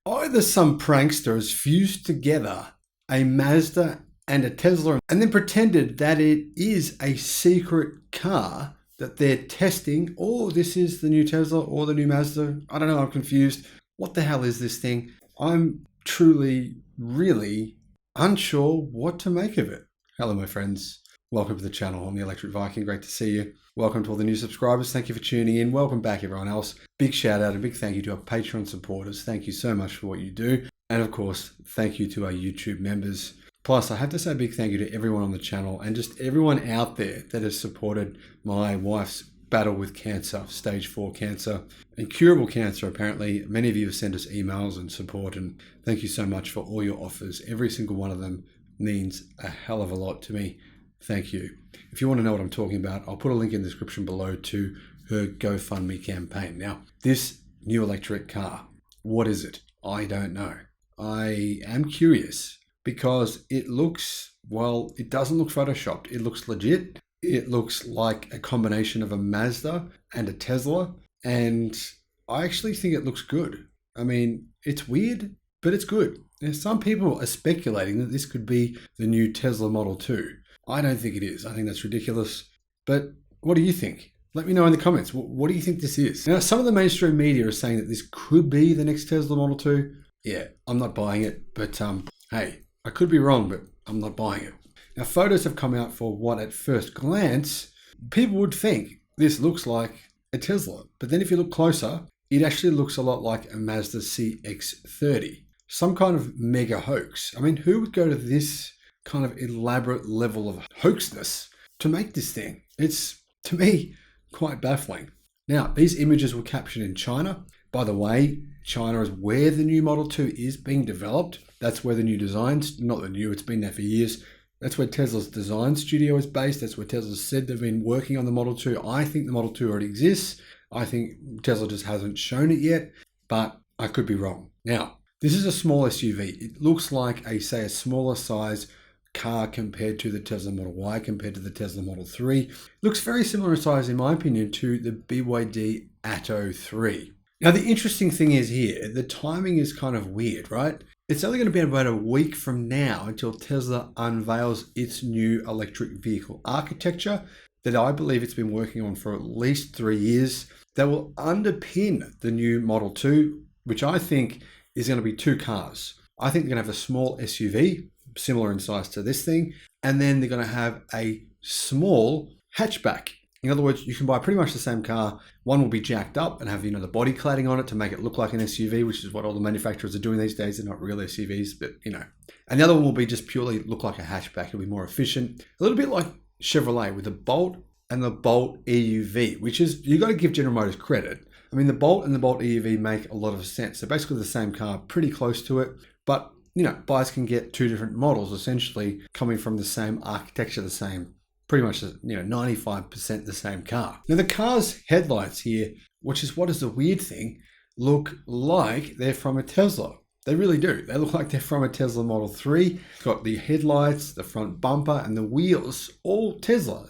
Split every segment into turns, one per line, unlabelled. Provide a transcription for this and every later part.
Either some prankster has fused together a Mazda and a Tesla and then pretended that it is a secret car that they're testing, or this is the new Tesla or the new Mazda. I don't know, I'm confused. What the hell is this thing? I'm truly, really unsure what to make of it. Hello, my friends. Welcome to the channel. I'm the Electric Viking. Great to see you. Welcome to all the new subscribers. Thank you for tuning in. Welcome back, everyone else. Big shout out and big thank you to our Patreon supporters. Thank you so much for what you do. And of course, thank you to our YouTube members. Plus, I have to say a big thank you to everyone on the channel and just everyone out there that has supported my wife's battle with cancer, stage 4 cancer, incurable cancer apparently. Many of you have sent us emails and support, and thank you so much for all your offers. Every single one of them means a hell of a lot to me. Thank you. If you want to know what I'm talking about, I'll put a link in the description below to her GoFundMe campaign. Now, this new electric car, what is it? I don't know. I am curious because it looks, well, it doesn't look photoshopped. It looks legit. It looks like a combination of a Mazda and a Tesla, and I actually think it looks good. I mean, it's weird, but it's good. There's some people are speculating that this could be the new Tesla Model 2. I don't think it is. I think that's ridiculous. But what do you think? Let me know in the comments. What do you think this is? Now, some of the mainstream media are saying that this could be the next Tesla Model 2. Yeah, I'm not buying it. But hey, I could be wrong, but I'm not buying it. Now, photos have come out for what at first glance, people would think this looks like a Tesla. But then if you look closer, it actually looks a lot like a Mazda CX-30. Some kind of mega hoax. I mean, who would go to this kind of elaborate level of hoaxness to make this thing? It's, to me, quite baffling. Now, these images were captured in China. By the way, China is where the new Model 2 is being developed. That's where the new designs, not the new, it's been there for years. That's where Tesla's design studio is based. That's where Tesla said they've been working on the Model 2. I think the Model 2 already exists. I think Tesla just hasn't shown it yet, but I could be wrong. Now, this is a small SUV. It looks like a smaller size car compared to the Tesla Model Y, compared to the Tesla Model 3. It looks very similar in size, in my opinion, to the BYD Atto 3. Now, the interesting thing is here, the timing is kind of weird, right? It's only going to be about a week from now until Tesla unveils its new electric vehicle architecture that I believe it's been working on for at least 3 years that will underpin the new Model 2, which I think is going to be 2 cars. I think they're going to have a small SUV, similar in size to this thing, and then they're going to have a small hatchback. In other words, you can buy pretty much the same car. One will be jacked up and have, the body cladding on it to make it look like an SUV, which is what all the manufacturers are doing these days. They're not real SUVs, but And the other one will be just purely look like a hatchback. It'll be more efficient. A little bit like Chevrolet with the Bolt and the Bolt EUV, which is, you got to give General Motors credit. I mean, the Bolt and the Bolt EUV make a lot of sense. They're basically the same car, pretty close to it, but buyers can get 2 different models essentially coming from the same architecture, the same, pretty much, 95% the same car. Now the car's headlights here, what is the weird thing, look like they're from a Tesla. They really do. They look like they're from a Tesla Model 3. It's got the headlights, the front bumper, and the wheels, all Tesla.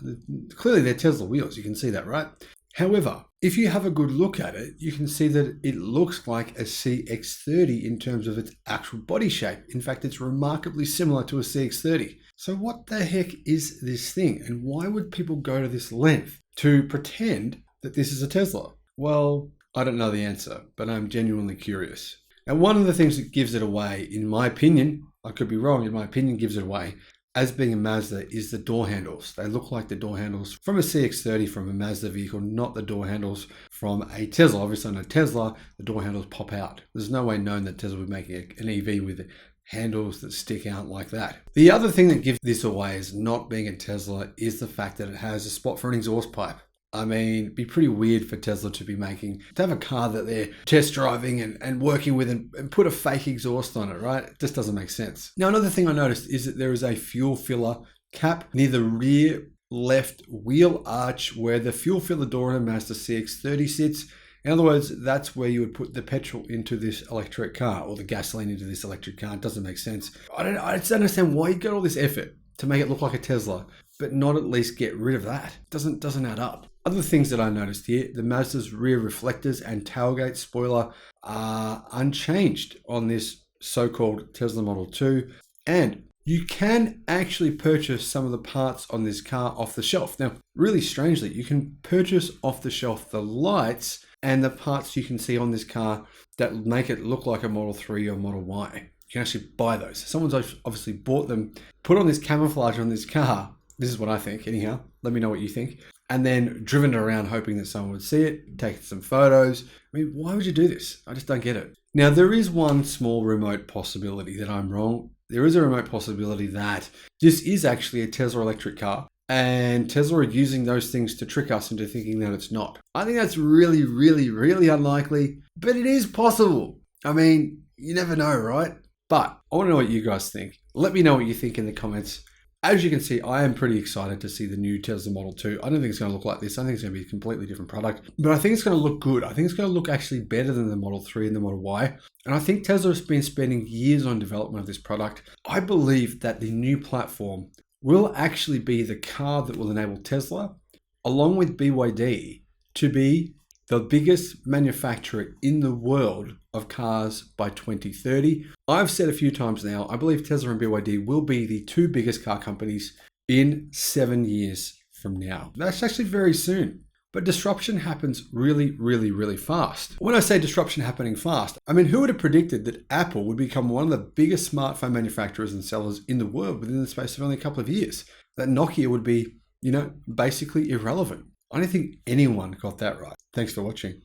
Clearly they're Tesla wheels, you can see that, right? However, if you have a good look at it, you can see that it looks like a CX-30 in terms of its actual body shape. In fact, it's remarkably similar to a CX-30. So what the heck is this thing? And why would people go to this length to pretend that this is a Tesla? Well, I don't know the answer, but I'm genuinely curious. And one of the things that gives it away, in my opinion, I could be wrong, in my opinion gives it away, as being a Mazda, is the door handles. They look like the door handles from a CX-30 from a Mazda vehicle, not the door handles from a Tesla. Obviously on a Tesla, the door handles pop out. There's no way known that Tesla would make an EV with handles that stick out like that. The other thing that gives this away as not being a Tesla is the fact that it has a spot for an exhaust pipe. I mean, it'd be pretty weird for Tesla to have a car that they're test driving and working with and put a fake exhaust on it, right? It just doesn't make sense. Now, another thing I noticed is that there is a fuel filler cap near the rear left wheel arch where the fuel filler door in a Mazda CX-30 sits. In other words, that's where you would put the petrol into this electric car or the gasoline into this electric car. It doesn't make sense. I just don't understand why you got all this effort to make it look like a Tesla, but not at least get rid of that. It doesn't add up. Other things that I noticed here, the Mazda's rear reflectors and tailgate spoiler are unchanged on this so-called Tesla Model 2. And you can actually purchase some of the parts on this car off the shelf. Now, really strangely, you can purchase off the shelf the lights and the parts you can see on this car that make it look like a Model 3 or Model Y. You can actually buy those. Someone's obviously bought them, put on this camouflage on this car. This is what I think, anyhow. Let me know what you think. And then driven it around hoping that someone would see it, taken some photos. I mean, why would you do this? I just don't get it. Now, there is one small remote possibility that I'm wrong. There is a remote possibility that this is actually a Tesla electric car and Tesla are using those things to trick us into thinking that it's not. I think that's really, really, really unlikely, but it is possible. I mean, you never know, right? But I want to know what you guys think. Let me know what you think in the comments. As you can see, I am pretty excited to see the new Tesla Model 2. I don't think it's going to look like this. I think it's going to be a completely different product, but I think it's going to look good. I think it's going to look actually better than the Model 3 and the Model Y. And I think Tesla has been spending years on development of this product. I believe that the new platform will actually be the car that will enable Tesla, along with BYD, to be the biggest manufacturer in the world of cars by 2030. I've said a few times now, I believe Tesla and BYD will be the two biggest car companies in 7 years from now. That's actually very soon. But disruption happens really, really, really fast. When I say disruption happening fast, I mean, who would have predicted that Apple would become one of the biggest smartphone manufacturers and sellers in the world within the space of only a couple of years? That Nokia would be, basically irrelevant. I don't think anyone got that right. Thanks for watching.